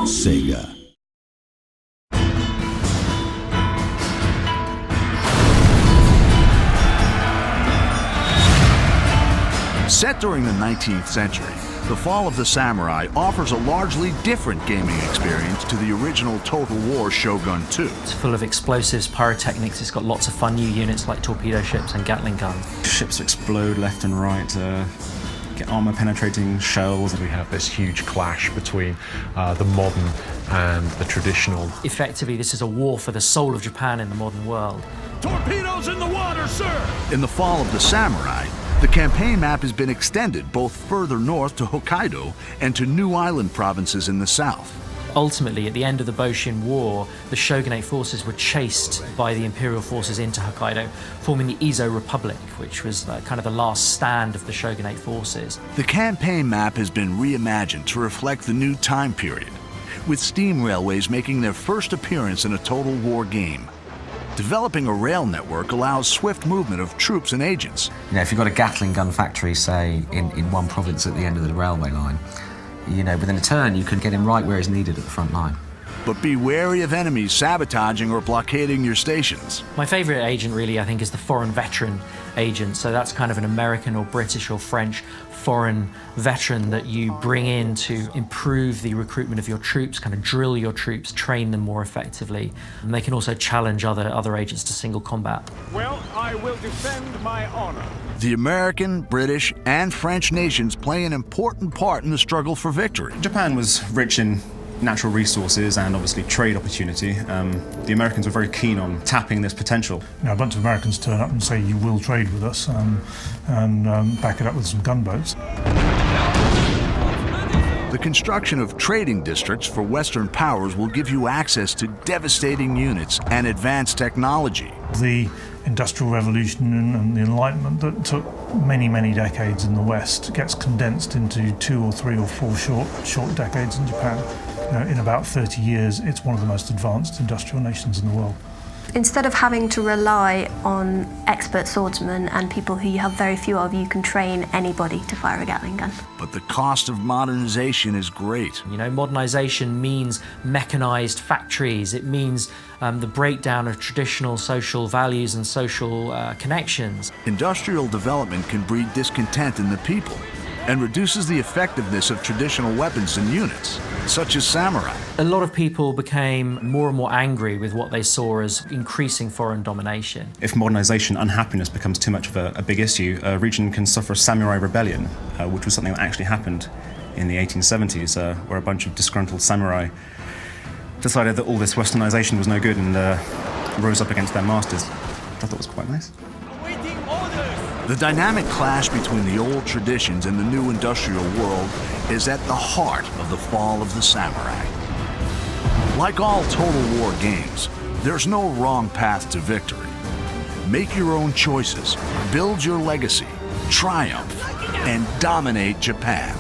Sega. Set during the 19th century, The Fall of the Samurai offers a largely different gaming experience to the original Total War Shogun 2. It's full of explosives, pyrotechnics, it's got lots of fun new units like torpedo ships and Gatling guns. Ships explode left and right, get armor-penetrating shells. We have this huge clash between the modern and the traditional. Effectively, this is a war for the soul of Japan in the modern world. Torpedoes in the water, sir! In The Fall of the Samurai, the campaign map has been extended both further north to Hokkaido and to new island provinces in the south. Ultimately, at the end of the Boshin War, the shogunate forces were chased by the imperial forces into Hokkaido, forming the Izo Republic, which was kind of the last stand of the shogunate forces. The campaign map has been reimagined to reflect the new time period, with steam railways making their first appearance in a Total War game. Developing a rail network allows swift movement of troops and agents. You know, if you've got a Gatling gun factory, say, in one province at the end of the railway line, you know, within a turn you can get him right where he's needed at the front line. But be wary of enemies sabotaging or blockading your stations. My favourite agent, really, I think, is the foreign veteran agent. So that's kind of an American or British or French foreign veteran that you bring in to improve the recruitment of your troops, kind of drill your troops, train them more effectively. And they can also challenge other agents to single combat. Well, I will defend my honor. The American, British, and French nations play an important part in the struggle for victory. Japan was rich in natural resources and obviously trade opportunity. The Americans were very keen on tapping this potential. You know, a bunch of Americans turn up and say, you will trade with us, and back it up with some gunboats. The construction of trading districts for Western powers will give you access to devastating units and advanced technology. The Industrial Revolution and the Enlightenment that took many, many decades in the West gets condensed into 2 or 3 or 4 short decades in Japan. You know, in about 30 years, it's one of the most advanced industrial nations in the world. Instead of having to rely on expert swordsmen and people who you have very few of, you can train anybody to fire a Gatling gun. But the cost of modernization is great. You know, modernization means mechanized factories. It means the breakdown of traditional social values and social connections. Industrial development can breed discontent in the people and reduces the effectiveness of traditional weapons and units, such as samurai. A lot of people became more and more angry with what they saw as increasing foreign domination. If modernization, unhappiness becomes too much of a big issue, a region can suffer a samurai rebellion, which was something that actually happened in the 1870s, where a bunch of disgruntled samurai decided that all this westernization was no good and rose up against their masters, which I thought was quite nice. The dynamic clash between the old traditions and the new industrial world is at the heart of The Fall of the Samurai. Like all Total War games, there's no wrong path to victory. Make your own choices, build your legacy, triumph, and dominate Japan.